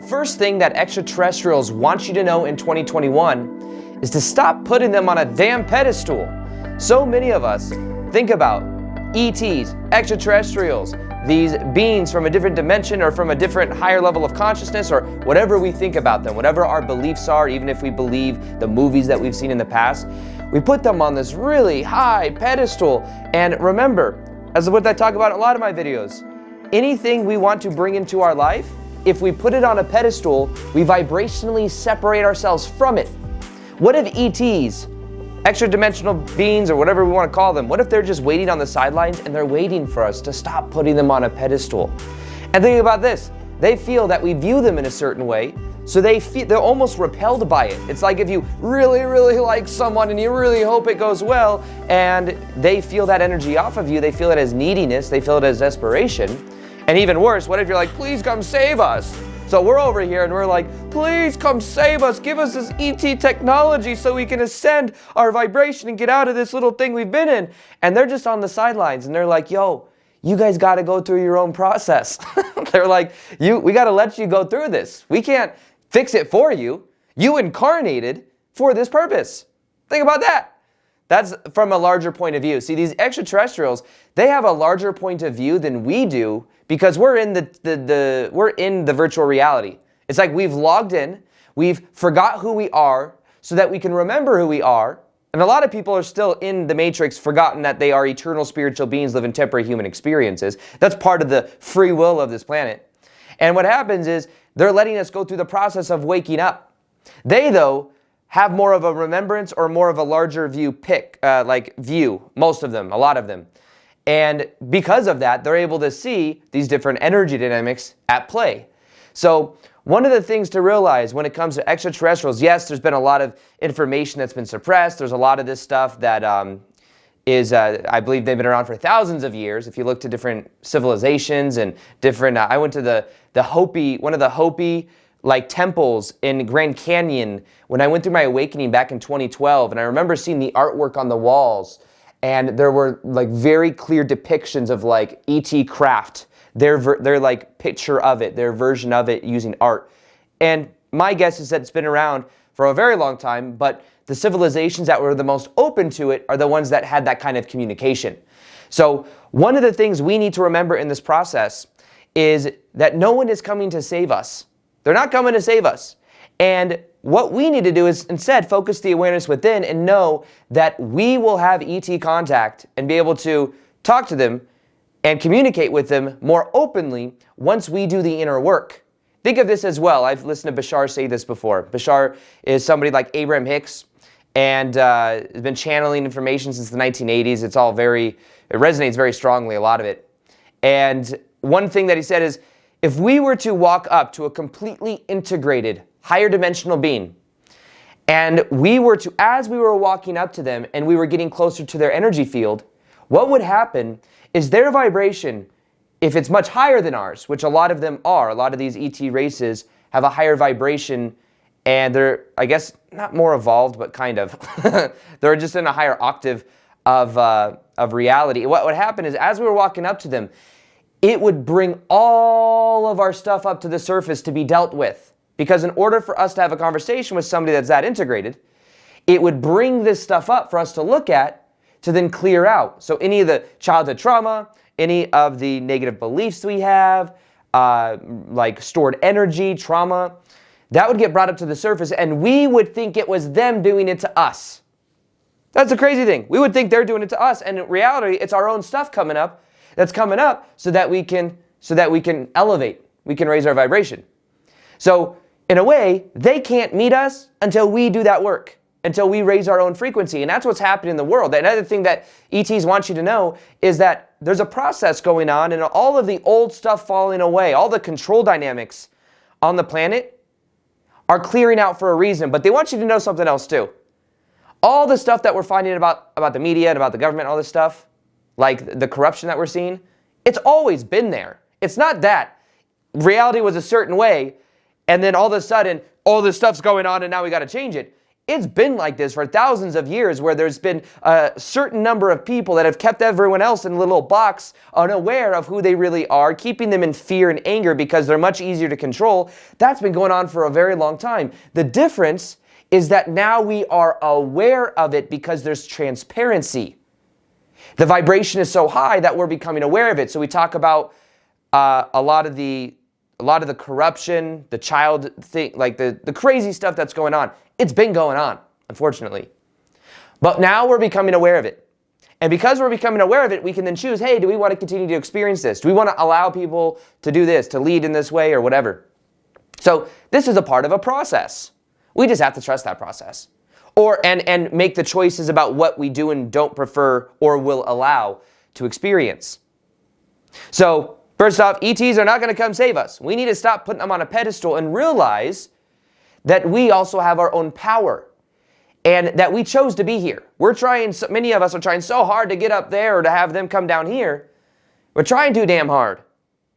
First thing that extraterrestrials want you to know in 2021 is to stop putting them on a damn pedestal. So many of us think about ETs, extraterrestrials, these beings from a different dimension or from a different higher level of consciousness, or whatever we think about them, whatever our beliefs are, even if we believe the movies that we've seen in the past, we put them on this really high pedestal. And remember, as what I talk about in a lot of my videos, anything we want to bring into our life, if we put it on a pedestal, we vibrationally separate ourselves from it. What if ETs, extra-dimensional beings, or whatever we want to call them, what if they're just waiting on the sidelines and they're waiting for us to stop putting them on a pedestal? And think about this, they feel that we view them in a certain way, so they're almost repelled by it. It's like if you really, really like someone and you really hope it goes well, and they feel that energy off of you, they feel it as neediness, they feel it as desperation. And even worse, what if you're like, please come save us? So we're over here and we're like, please come save us, give us this ET technology so we can ascend our vibration and get out of this little thing we've been in. And they're just on the sidelines and they're like, yo, you guys gotta go through your own process. They're like, we gotta let you go through this. We can't fix it for you. You incarnated for this purpose. Think about that. That's from a larger point of view. See, these extraterrestrials, they have a larger point of view than we do because we're in the virtual reality. It's like we've logged in, we've forgot who we are so that we can remember who we are. And a lot of people are still in the matrix, forgotten that they are eternal spiritual beings living temporary human experiences. That's part of the free will of this planet. And what happens is they're letting us go through the process of waking up. They, though, have more of a remembrance or more of a larger view view, most of them, a lot of them. And because of that, they're able to see these different energy dynamics at play. So one of the things to realize when it comes to extraterrestrials, yes, there's been a lot of information that's been suppressed. There's a lot of this stuff that I believe they've been around for thousands of years. If you look to different civilizations and different, I went to the Hopi, one of the Hopi temples in Grand Canyon when I went through my awakening back in 2012, and I remember seeing the artwork on the walls, and there were very clear depictions of ET craft, their picture of it, their version of it using art. And my guess is that it's been around for a very long time, but the civilizations that were the most open to it are the ones that had that kind of communication. So one of the things we need to remember in this process is that no one is coming to save us. They're not coming to save us. And what we need to do is instead focus the awareness within and know that we will have ET contact and be able to talk to them and communicate with them more openly once we do the inner work. Think of this as well. I've listened to Bashar say this before. Bashar is somebody like Abraham Hicks and has been channeling information since the 1980s. It resonates very strongly, a lot of it. And one thing that he said is, if we were to walk up to a completely integrated, higher dimensional being, and as we were walking up to them and we were getting closer to their energy field, what would happen is their vibration, if it's much higher than ours, which a lot of them are, a lot of these ET races have a higher vibration, and they're, I guess, not more evolved, but kind of. They're just in a higher octave of reality. What would happen is as we were walking up to them, it would bring all of our stuff up to the surface to be dealt with. Because in order for us to have a conversation with somebody that's that integrated, it would bring this stuff up for us to look at to then clear out. So any of the childhood trauma, any of the negative beliefs we have, stored energy, trauma, that would get brought up to the surface and we would think it was them doing it to us. That's the crazy thing. We would think they're doing it to us, and in reality, it's our own stuff that's coming up so that we can elevate, we can raise our vibration. So in a way, they can't meet us until we do that work, until we raise our own frequency. And that's what's happening in the world. Another thing that ETs want you to know is that there's a process going on, and all of the old stuff falling away, all the control dynamics on the planet are clearing out for a reason. But they want you to know something else too. All the stuff that we're finding about the media and about the government, all this stuff, like the corruption that we're seeing, it's always been there. It's not that reality was a certain way and then all of a sudden all this stuff's going on and now we got to change it. It's been like this for thousands of years, where there's been a certain number of people that have kept everyone else in a little box, unaware of who they really are, keeping them in fear and anger because they're much easier to control. That's been going on for a very long time. The difference is that now we are aware of it because there's transparency. The vibration is so high that we're becoming aware of it. So we talk about a lot of the corruption, the child thing, like the crazy stuff that's going on. It's been going on, unfortunately. But now we're becoming aware of it. And because we're becoming aware of it, we can then choose, hey, do we want to continue to experience this? Do we want to allow people to do this, to lead in this way or whatever? So this is a part of a process. We just have to trust that process. And make the choices about what we do and don't prefer or will allow to experience. So first off, ETs are not going to come save us. We need to stop putting them on a pedestal and realize that we also have our own power and that we chose to be here. Many of us are trying so hard to get up there or to have them come down here. We're trying too damn hard.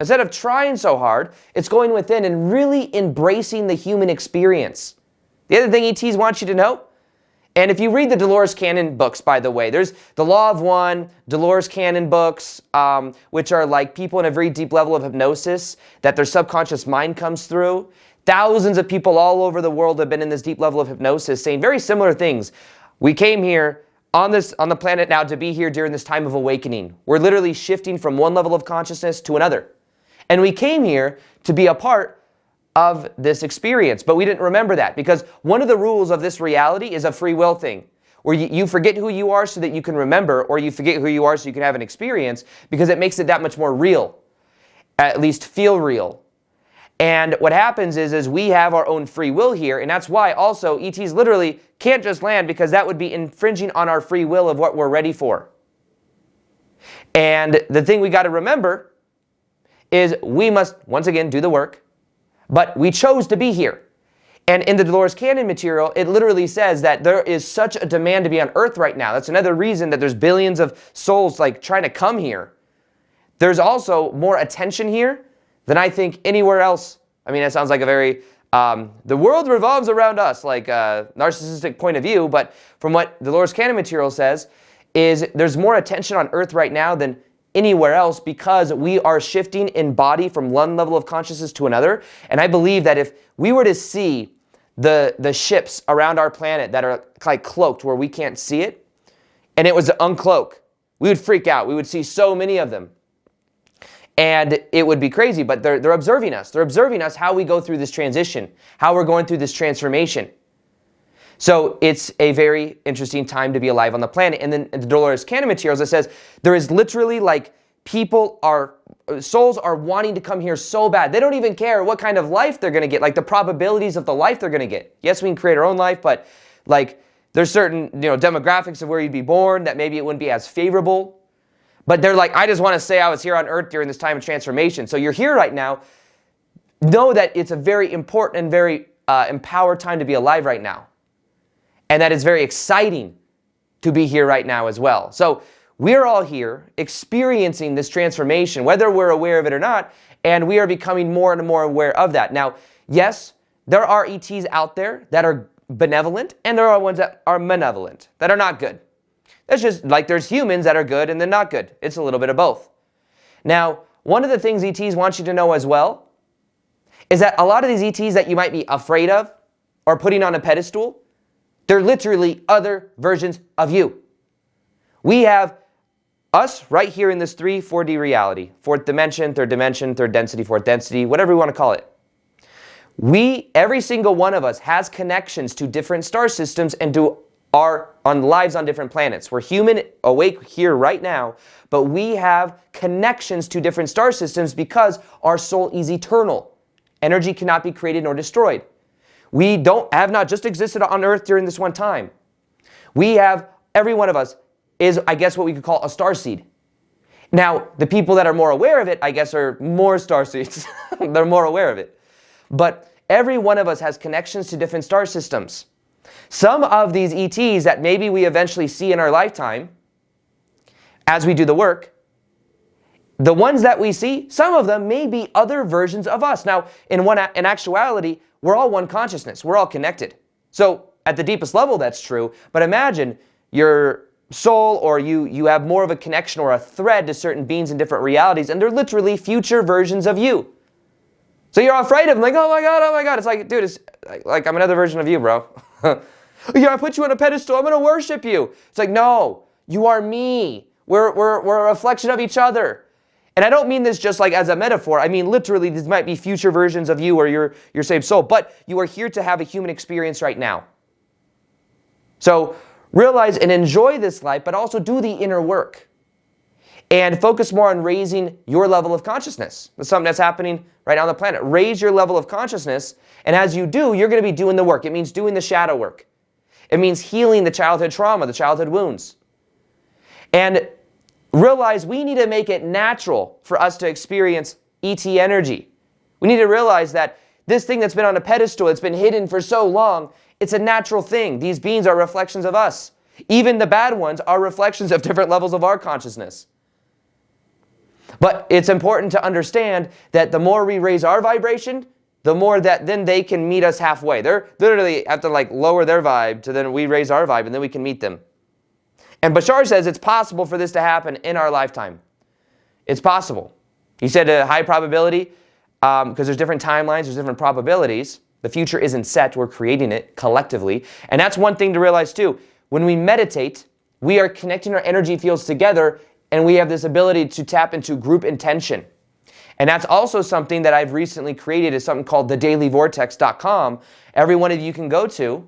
Instead of trying so hard, it's going within and really embracing the human experience. The other thing ETs want you to know, and if you read the Dolores Cannon books, by the way, there's the Law of One, Dolores Cannon books, which are like people in a very deep level of hypnosis that their subconscious mind comes through. Thousands of people all over the world have been in this deep level of hypnosis saying very similar things. We came here on the planet now to be here during this time of awakening. We're literally shifting from one level of consciousness to another. And we came here to be a part of this experience, but we didn't remember that because one of the rules of this reality is a free will thing, where you forget who you are so that you can remember, or you forget who you are so you can have an experience, because it makes it that much more real, at least feel real. And what happens is we have our own free will here, and that's why also ETs literally can't just land, because that would be infringing on our free will of what we're ready for. And the thing we got to remember is we must, once again, do the work, but we chose to be here. And in the Dolores Cannon material, it literally says that there is such a demand to be on Earth right now. That's another reason that there's billions of souls like trying to come here. There's also more attention here than I think anywhere else. I mean, it sounds like a very, the world revolves around us, like a narcissistic point of view, but from what the Dolores Cannon material says, is there's more attention on Earth right now than anywhere else, because we are shifting in body from one level of consciousness to another. And I believe that if we were to see the ships around our planet that are like cloaked where we can't see it, and it was to uncloak, we would freak out. We would see so many of them. And it would be crazy, but they're observing us. They're observing us, how we go through this transition, how we're going through this transformation. So it's a very interesting time to be alive on the planet. And then in the Dolores Cannon materials, it says there is literally like souls are wanting to come here so bad. They don't even care what kind of life they're going to get, like the probabilities of the life they're going to get. Yes, we can create our own life, but like there's certain demographics of where you'd be born that maybe it wouldn't be as favorable. But they're like, I just want to say I was here on Earth during this time of transformation. So you're here right now. Know that it's a very important and very empowered time to be alive right now. And that it's very exciting to be here right now as well. So we're all here experiencing this transformation, whether we're aware of it or not, and we are becoming more and more aware of that. Now, yes, there are ETs out there that are benevolent, and there are ones that are malevolent, that are not good. That's just like there's humans that are good and then not good. It's a little bit of both. Now, one of the things ETs want you to know as well is that a lot of these ETs that you might be afraid of or putting on a pedestal, they're literally other versions of you. We have us right here in this 4D reality, fourth dimension, third density, fourth density, whatever we want to call it. Every single one of us has connections to different star systems and to our lives on different planets. We're human, awake here right now, but we have connections to different star systems because our soul is eternal. Energy cannot be created nor destroyed. We have not just existed on Earth during this one time. Every one of us is, I guess, what we could call a starseed. Now, the people that are more aware of it, I guess, are more starseeds. They're more aware of it. But every one of us has connections to different star systems. Some of these ETs that maybe we eventually see in our lifetime, as we do the work, the ones that we see, some of them may be other versions of us. Now, in actuality, we're all one consciousness. We're all connected. So at the deepest level that's true, but imagine your soul, or you have more of a connection or a thread to certain beings in different realities, and they're literally future versions of you. So you're afraid of them, like, oh my God. It's like, dude, it's like I'm another version of you, bro. Yeah, I put you on a pedestal, I'm gonna worship you. It's like, no, you are me. We're a reflection of each other. And I don't mean this just like as a metaphor. I mean literally, these might be future versions of you or your saved soul, but you are here to have a human experience right now. So realize and enjoy this life, but also do the inner work. And focus more on raising your level of consciousness. That's something that's happening right now on the planet. Raise your level of consciousness, and as you do, you're going to be doing the work. It means doing the shadow work. It means healing the childhood trauma, the childhood wounds. And realize we need to make it natural for us to experience ET energy. We need to realize that this thing that's been on a pedestal, it's been hidden for so long, it's a natural thing. These beings are reflections of us. Even the bad ones are reflections of different levels of our consciousness. But it's important to understand that the more we raise our vibration, the more that then they can meet us halfway. They're literally have to like lower their vibe to then we raise our vibe and then we can meet them. And Bashar says it's possible for this to happen in our lifetime. It's possible. He said a high probability because there's different timelines, there's different probabilities. The future isn't set, we're creating it collectively. And that's one thing to realize too. When we meditate, we are connecting our energy fields together, and we have this ability to tap into group intention. And that's also something that I've recently created, is something called the dailyvortex.com. Every one of you can go to.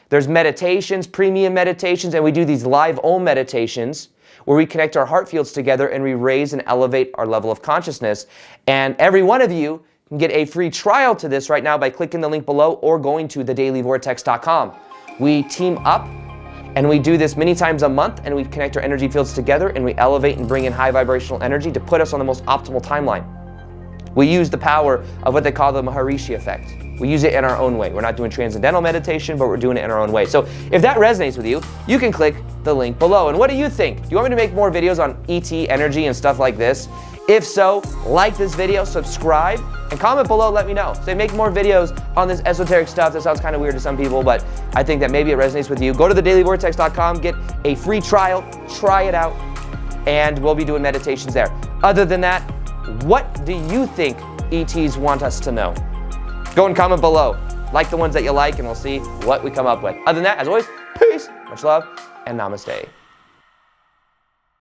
There's meditations, premium meditations, and we do these live Om meditations where we connect our heart fields together and we raise and elevate our level of consciousness. And every one of you can get a free trial to this right now by clicking the link below or going to thedailyvortex.com. We team up and we do this many times a month, and we connect our energy fields together and we elevate and bring in high vibrational energy to put us on the most optimal timeline. We use the power of what they call the Maharishi effect. We use it in our own way. We're not doing transcendental meditation, but we're doing it in our own way. So if that resonates with you, you can click the link below. And what do you think? Do you want me to make more videos on ET energy and stuff like this? If so, like this video, subscribe, and comment below, let me know. Say, make more videos on this esoteric stuff. That sounds kind of weird to some people, but I think that maybe it resonates with you. Go to thedailyvortex.com, get a free trial, try it out, and we'll be doing meditations there. Other than that, what do you think ETs want us to know? Go and comment below. Like the ones that you like, and we'll see what we come up with. Other than that, as always, peace, much love, and namaste.